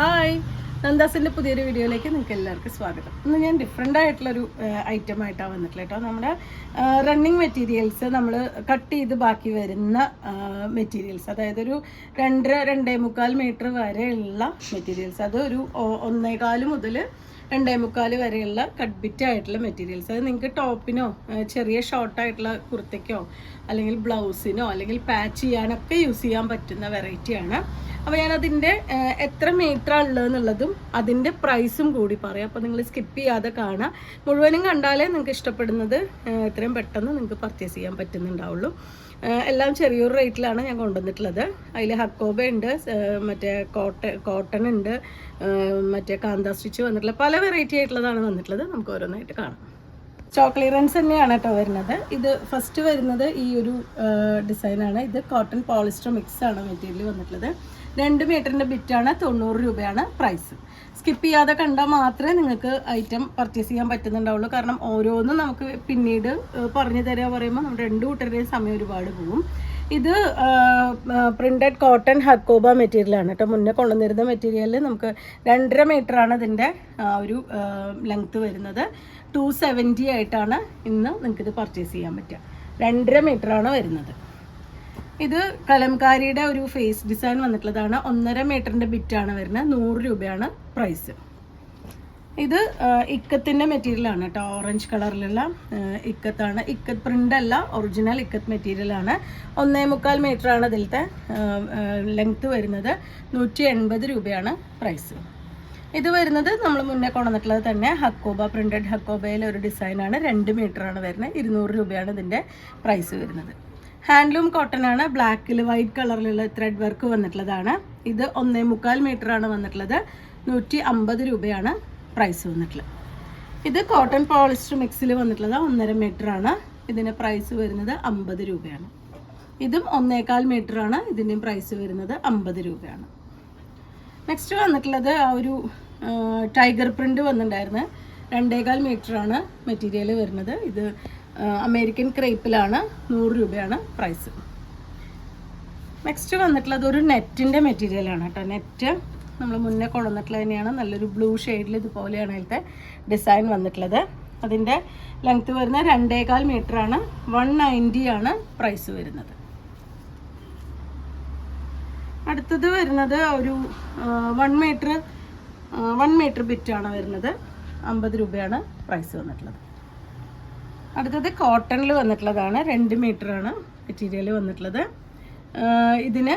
Hi, നന്ദാസിൻ്റെ പുതിയൊരു വീഡിയോയിലേക്ക് നിങ്ങൾക്ക് എല്ലാവർക്കും സ്വാഗതം. ഇന്ന് ഞാൻ ഡിഫറെൻ്റ് ആയിട്ടുള്ളൊരു ഐറ്റം ആയിട്ടാണ് വന്നിട്ടുള്ളത് കേട്ടോ. നമ്മുടെ റണ്ണിങ് മെറ്റീരിയൽസ് നമ്മൾ കട്ട് ചെയ്ത് ബാക്കി വരുന്ന മെറ്റീരിയൽസ്, അതായത് ഒരു 2.5-2.25 മീറ്റർ വരെയുള്ള മെറ്റീരിയൽസ്, അത് ഒരു 1.25 മുതൽ 2.25 വരെയുള്ള കട്ട് ബിറ്റ് ആയിട്ടുള്ള മെറ്റീരിയൽസ്. അത് നിങ്ങൾക്ക് ടോപ്പിനോ ചെറിയ ഷോർട്ടായിട്ടുള്ള കുർത്തയ്ക്കോ അല്ലെങ്കിൽ ബ്ലൗസിനോ അല്ലെങ്കിൽ പാച്ച് ചെയ്യാനൊക്കെ യൂസ് ചെയ്യാൻ പറ്റുന്ന വെറൈറ്റിയാണ്. അപ്പോൾ ഞാനതിൻ്റെ എത്ര മീറ്ററാണ് ഉള്ളതെന്നുള്ളതും അതിൻ്റെ പ്രൈസും കൂടി പറയാം. അപ്പോൾ നിങ്ങൾ സ്കിപ്പ് ചെയ്യാതെ കാണാം. മുഴുവനും കണ്ടാലേ നിങ്ങൾക്ക് ഇഷ്ടപ്പെടുന്നത് എത്രയും പെട്ടെന്ന് നിങ്ങൾക്ക് പർച്ചേസ് ചെയ്യാൻ പറ്റുന്നുണ്ടാവുള്ളൂ. എല്ലാം ചെറിയൊരു റേറ്റിലാണ് ഞാൻ കൊണ്ടുവന്നിട്ടുള്ളത്. അതിൽ ഹക്കോബ ഉണ്ട്, മറ്റേ കോട്ടൺ ഉണ്ട്, മറ്റേ കാന്ത സ്റ്റിച്ച് വന്നിട്ടുള്ള പല വെറൈറ്റി ആയിട്ടുള്ളതാണ് വന്നിട്ടുള്ളത്. നമുക്ക് ഓരോന്നായിട്ട് കാണാം. ചോക്ലേറൻസ് തന്നെയാണ് കേട്ടോ വരുന്നത്. ഇത് ഫസ്റ്റ് വരുന്നത് ഈ ഒരു ഡിസൈനാണ്. ഇത് കോട്ടൺ പോളിസ്റ്റർ മിക്സ് ആണ് മെറ്റീരിയൽ വന്നിട്ടുള്ളത്. 2 മീറ്ററിൻ്റെ ബിറ്റാണ്, 90 രൂപയാണ് പ്രൈസ്. സ്കിപ്പ് ചെയ്യാതെ കണ്ടാൽ മാത്രമേ നിങ്ങൾക്ക് ഐറ്റം പർച്ചേസ് ചെയ്യാൻ പറ്റുന്നുണ്ടാവുള്ളൂ. കാരണം ഓരോന്നും നമുക്ക് പിന്നീട് പറഞ്ഞു തരാൻ പറയുമ്പോൾ നമ്മുടെ 2 കൂട്ടരുടെയും സമയം ഒരുപാട് പോകും. ഇത് പ്രിൻറ്റഡ് കോട്ടൺ ഹക്കോബ മെറ്റീരിയലാണ് കേട്ടോ. മുന്നേ കൊണ്ടുവന്നിരുന്ന മെറ്റീരിയലിൽ നമുക്ക് 2.5 മീറ്ററാണ് ഇതിൻ്റെ ഒരു ലെങ്ത്ത് വരുന്നത്. 270 ആയിട്ടാണ് ഇന്ന് നിങ്ങൾക്കിത് പർച്ചേസ് ചെയ്യാൻ പറ്റുക. 2.5 മീറ്ററാണ് വരുന്നത്. ഇത് കലംകാരിയുടെ ഒരു ഫേസ് ഡിസൈൻ വന്നിട്ടുള്ളതാണ്. 1.5 മീറ്ററിൻ്റെ ബിറ്റാണ് വരുന്നത്. 100 രൂപയാണ് പ്രൈസ്. ഇത് ഇക്കത്തിൻ്റെ മെറ്റീരിയലാണ് കേട്ടോ. ഓറഞ്ച് കളറിലുള്ള ഇക്കത്താണ്. ഇക്കത്ത് പ്രിൻ്റ് അല്ല, ഒറിജിനൽ ഇക്കത്ത് മെറ്റീരിയലാണ്. 1.25 മീറ്ററാണ് ഇതിലത്തെ ലെങ്ത്ത് വരുന്നത്. 180 രൂപയാണ് പ്രൈസ്. ഇത് വരുന്നത് നമ്മൾ മുന്നേ കൊണ്ടുവന്നിട്ടുള്ളത് തന്നെ ഹക്കോബ, പ്രിൻറ്റഡ് ഹക്കോബയിലെ ഒരു ഡിസൈനാണ്. 2 മീറ്ററാണ് വരുന്നത്. 200 രൂപയാണ് ഇതിൻ്റെ പ്രൈസ് വരുന്നത്. ഹാൻഡ്ലൂം കോട്ടൺ ആണ്. ബ്ലാക്കിൽ വൈറ്റ് കളറിലുള്ള ത്രെഡ് വർക്ക് വന്നിട്ടുള്ളതാണ്. ഇത് 1.25 മീറ്ററാണ് വന്നിട്ടുള്ളത്. 150 രൂപയാണ് പ്രൈസ് വന്നിട്ടുള്ളത്. ഇത് കോട്ടൺ പോളിസ്റ്റർ മിക്സിൽ വന്നിട്ടുള്ളത് 1.5 മീറ്ററാണ്. ഇതിൻ്റെ പ്രൈസ് വരുന്നത് 50 രൂപയാണ്. ഇതും 1.25 മീറ്ററാണ്. ഇതിൻ്റെയും പ്രൈസ് വരുന്നത് 50 രൂപയാണ്. നെക്സ്റ്റ് വന്നിട്ടുള്ളത് ആ ഒരു ടൈഗർ പ്രിൻ്റ് വന്നിട്ടുണ്ടായിരുന്നു. 2.25 മീറ്ററാണ് മെറ്റീരിയൽ വരുന്നത്. ഇത് അമേരിക്കൻ ക്രേപ്പിലാണ്. 100 രൂപയാണ് പ്രൈസ്. നെക്സ്റ്റ് വന്നിട്ടുള്ളത് ഒരു നെറ്റിൻ്റെ മെറ്റീരിയലാണ് കേട്ടോ. നെറ്റ് നമ്മൾ മുന്നേ കൊണ്ടുവന്നിട്ടുള്ളത് തന്നെയാണ്. നല്ലൊരു ബ്ലൂ ഷെയ്ഡിൽ ഇതുപോലെയാണ് അതിലത്തെ ഡിസൈൻ വന്നിട്ടുള്ളത്. അതിൻ്റെ ലെങ്ത്ത് വരുന്നത് 2.25 മീറ്ററാണ്. 190 ആണ് പ്രൈസ് വരുന്നത്. അടുത്തത് വരുന്നത് ഒരു 1 മീറ്റർ ബിറ്റാണ് വരുന്നത്. 50 രൂപയാണ് പ്രൈസ് വന്നിട്ടുള്ളത്. അടുത്തത് കോട്ടണിൽ വന്നിട്ടുള്ളതാണ്. 2 മീറ്ററാണ് മെറ്റീരിയൽ വന്നിട്ടുള്ളത്. ഇതിന്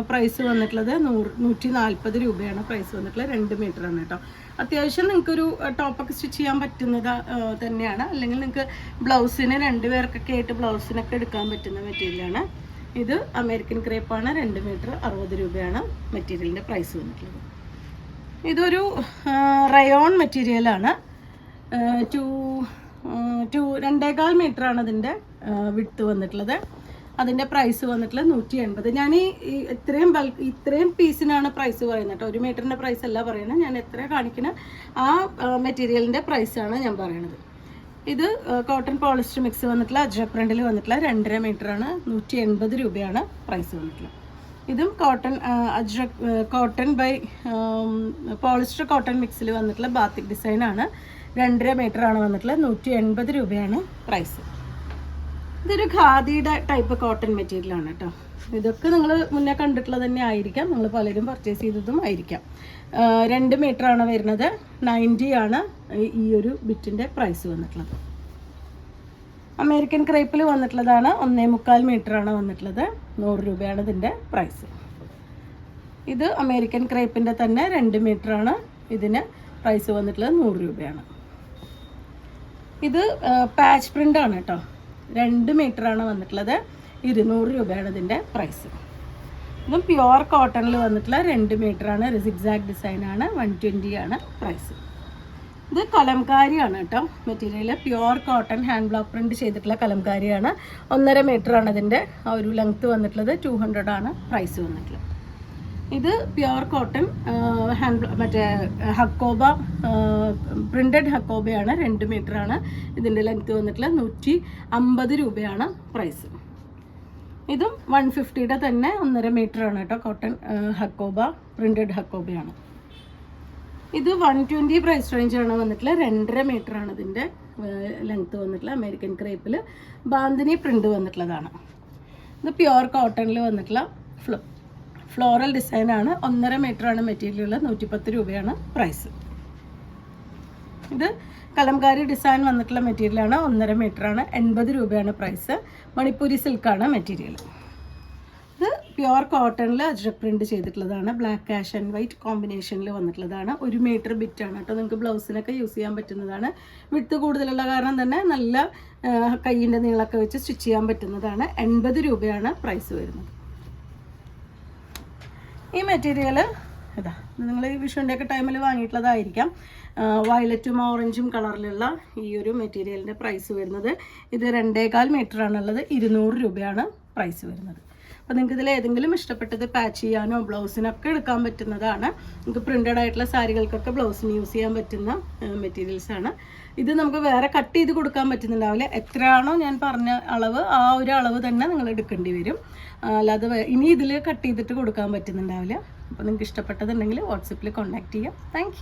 പ്രൈസ് വന്നിട്ടുള്ളത് 140 രൂപയാണ് പ്രൈസ് വന്നിട്ടുള്ളത്. 2 മീറ്ററാണ് കേട്ടോ. അത്യാവശ്യം നിങ്ങൾക്കൊരു ടോപ്പൊക്കെ സ്റ്റിച്ച് ചെയ്യാൻ പറ്റുന്നത് തന്നെയാണ്. അല്ലെങ്കിൽ നിങ്ങൾക്ക് ബ്ലൗസിന് 2 പേർക്കൊക്കെ ആയിട്ട് ബ്ലൗസിനൊക്കെ എടുക്കാൻ പറ്റുന്ന മെറ്റീരിയലാണ്. ഇത് അമേരിക്കൻ ക്രേപ്പാണ്. 2 മീറ്റർ 60 രൂപയാണ് മെറ്റീരിയലിൻ്റെ പ്രൈസ് വന്നിട്ടുള്ളത്. ഇതൊരു റയോൺ മെറ്റീരിയലാണ്. 2.25 മീറ്ററാണ് അതിൻ്റെ വിഡ്ത്ത് വന്നിട്ടുള്ളത്. അതിൻ്റെ പ്രൈസ് വന്നിട്ടുള്ളത് 180. ഞാൻ ഇത്രയും പീസിനാണ് പ്രൈസ് പറയുന്നത് കേട്ടോ. 1 മീറ്ററിൻ്റെ പ്രൈസ് അല്ല പറയുന്നത്. ഞാൻ എത്ര കാണിക്കുന്ന ആ മെറ്റീരിയലിൻ്റെ പ്രൈസാണ് ഞാൻ പറയുന്നത്. ഇത് കോട്ടൺ പോളിസ്റ്റർ മിക്സ് വന്നിട്ടുള്ള അജ്രക് പ്രിൻ്റിൽ വന്നിട്ടുള്ള 2.5 മീറ്ററാണ്. 180 രൂപയാണ് പ്രൈസ് വന്നിട്ടുള്ളത്. ഇതും കോട്ടൺ ബൈ പോളിസ്റ്റർ കോട്ടൺ മിക്സിൽ വന്നിട്ടുള്ള ബാത്തിക് ഡിസൈനാണ്. 2.5 മീറ്ററാണ് വന്നിട്ടുള്ളത്. 180 രൂപയാണ് പ്രൈസ്. ഇതൊരു ഖാദിയുടെ ടൈപ്പ് കോട്ടൺ മെറ്റീരിയലാണ് കേട്ടോ. ഇതൊക്കെ നിങ്ങൾ മുന്നേ കണ്ടിട്ടുള്ളത് തന്നെ ആയിരിക്കാം. നിങ്ങൾ പലരും പർച്ചേസ് ചെയ്തതും ആയിരിക്കാം. 2 മീറ്ററാണ് വരുന്നത്. 90 ആണ് ഈ ഒരു ബിറ്റിൻ്റെ പ്രൈസ് വന്നിട്ടുള്ളത്. അമേരിക്കൻ ക്രേപ്പിൽ വന്നിട്ടുള്ളതാണ്. 1.25 മീറ്ററാണ് വന്നിട്ടുള്ളത്. 100 രൂപയാണ് ഇതിൻ്റെ പ്രൈസ്. ഇത് അമേരിക്കൻ ക്രേപ്പിൻ്റെ തന്നെ 2 മീറ്ററാണ്. ഇതിന് പ്രൈസ് വന്നിട്ടുള്ളത് 100 രൂപയാണ്. ഇത് പാച്ച് പ്രിൻ്റ് ആണ് കേട്ടോ. 2 മീറ്ററാണ് വന്നിട്ടുള്ളത്. 200 രൂപയാണ് ഇതിൻ്റെ പ്രൈസ്. ഇതും പ്യുവർ കോട്ടണിൽ വന്നിട്ടുള്ള 2 മീറ്ററാണ്. സിഗ്സാഗ് ഡിസൈനാണ്. 120 ആണ് പ്രൈസ്. ഇത് കലംകാരിയാണ് കേട്ടോ. Material pure cotton hand block print ചെയ്തിട്ടുള്ള കലംകാരിയാണ്. 1.5 മീറ്ററാണ് ഇതിൻ്റെ ആ ഒരു ലെങ്ത്ത് വന്നിട്ടുള്ളത്. 200 ആണ് പ്രൈസ് വന്നിട്ടുള്ളത്. ഇത് പ്യുവർ കോട്ടൺ മറ്റേ ഹക്കോബ, പ്രിൻറ്റഡ് ഹക്കോബയാണ്. 2 മീറ്ററാണ് ഇതിൻ്റെ ലെങ്ത്ത് വന്നിട്ടുള്ളത്. 150 രൂപയാണ് പ്രൈസ്. ഇതും 150യുടെ തന്നെ 1.5 മീറ്ററാണ് കേട്ടോ. കോട്ടൺ ഹക്കോബ, പ്രിൻറ്റഡ് ഹക്കോബയാണ്. ഇത് 120 പ്രൈസ് റേഞ്ചാണ് വന്നിട്ടുള്ള 2.5 മീറ്ററാണ് ഇതിൻ്റെ ലെങ്ത്ത് വന്നിട്ടുള്ള അമേരിക്കൻ ക്രേപ്പിൽ ബാന്തിനി പ്രിൻ്റ് വന്നിട്ടുള്ളതാണ്. ഇത് പ്യുവർ കോട്ടണിൽ വന്നിട്ടുള്ള ഫ്ലോറൽ ഡിസൈനാണ്. 1.5 മീറ്ററാണ് മെറ്റീരിയൽ, 110 രൂപയാണ് പ്രൈസ്. ഇത് കലംകാരി ഡിസൈൻ വന്നിട്ടുള്ള മെറ്റീരിയലാണ്, 1.5 മീറ്ററാണ്, 80 രൂപയാണ് പ്രൈസ്. മണിപ്പൂരി സിൽക്കാണ് മെറ്റീരിയൽ. ഇത് പ്യുവർ കോട്ടണിൽ അജ്രക് പ്രിൻറ്റ് ചെയ്തിട്ടുള്ളതാണ്. ബ്ലാക്ക് ആഷ് ആൻഡ് വൈറ്റ് കോമ്പിനേഷനിൽ വന്നിട്ടുള്ളതാണ്. 1 മീറ്റർ ബിറ്റാണ് കേട്ടോ. നിങ്ങൾക്ക് ബ്ലൗസിനൊക്കെ യൂസ് ചെയ്യാൻ പറ്റുന്നതാണ്. വിഡ്ത്ത് കൂടുതലുള്ള കാരണം തന്നെ നല്ല കയ്യിൻ്റെ നീളമൊക്കെ വെച്ച് സ്റ്റിച്ച് ചെയ്യാൻ പറ്റുന്നതാണ്. 80 രൂപയാണ് പ്രൈസ് വരുന്നത്. ഈ മെറ്റീരിയൽ ഇതാ നിങ്ങൾ ഈ വിഷുവിൻ്റെയൊക്കെ ടൈമിൽ വാങ്ങിയിട്ടുള്ളതായിരിക്കാം. വയലറ്റും ഓറഞ്ചും കളറിലുള്ള ഈ ഒരു മെറ്റീരിയലിൻ്റെ പ്രൈസ് വരുന്നത്, ഇത് 2.25 മീറ്ററാണുള്ളത്, 200 രൂപയാണ് പ്രൈസ് വരുന്നത്. അപ്പോൾ നിങ്ങൾക്ക് ഇതിൽ ഏതെങ്കിലും ഇഷ്ടപ്പെട്ടത് പാച്ച് ചെയ്യാനോ ബ്ലൗസിനൊക്കെ എടുക്കാൻ പറ്റുന്നതാണ്. നിങ്ങൾക്ക് പ്രിൻ്റഡ് ആയിട്ടുള്ള സാരികൾക്കൊക്കെ ബ്ലൗസിന് യൂസ് ചെയ്യാൻ പറ്റുന്ന മെറ്റീരിയൽസാണ്. ഇത് നമുക്ക് വേറെ കട്ട് ചെയ്ത് കൊടുക്കാൻ പറ്റുന്നുണ്ടാവില്ല. എത്രയാണോ ഞാൻ പറഞ്ഞ അളവ് ആ ഒരു അളവ് തന്നെ നിങ്ങൾ എടുക്കേണ്ടി വരും. അല്ലാതെ ഇനി ഇതിൽ കട്ട് ചെയ്തിട്ട് കൊടുക്കാൻ പറ്റുന്നുണ്ടാവില്ല. അപ്പോൾ നിങ്ങൾക്ക് ഇഷ്ടപ്പെട്ടതുണ്ടെങ്കിൽ വാട്സപ്പിൽ കോൺടാക്റ്റ് ചെയ്യാം. താങ്ക്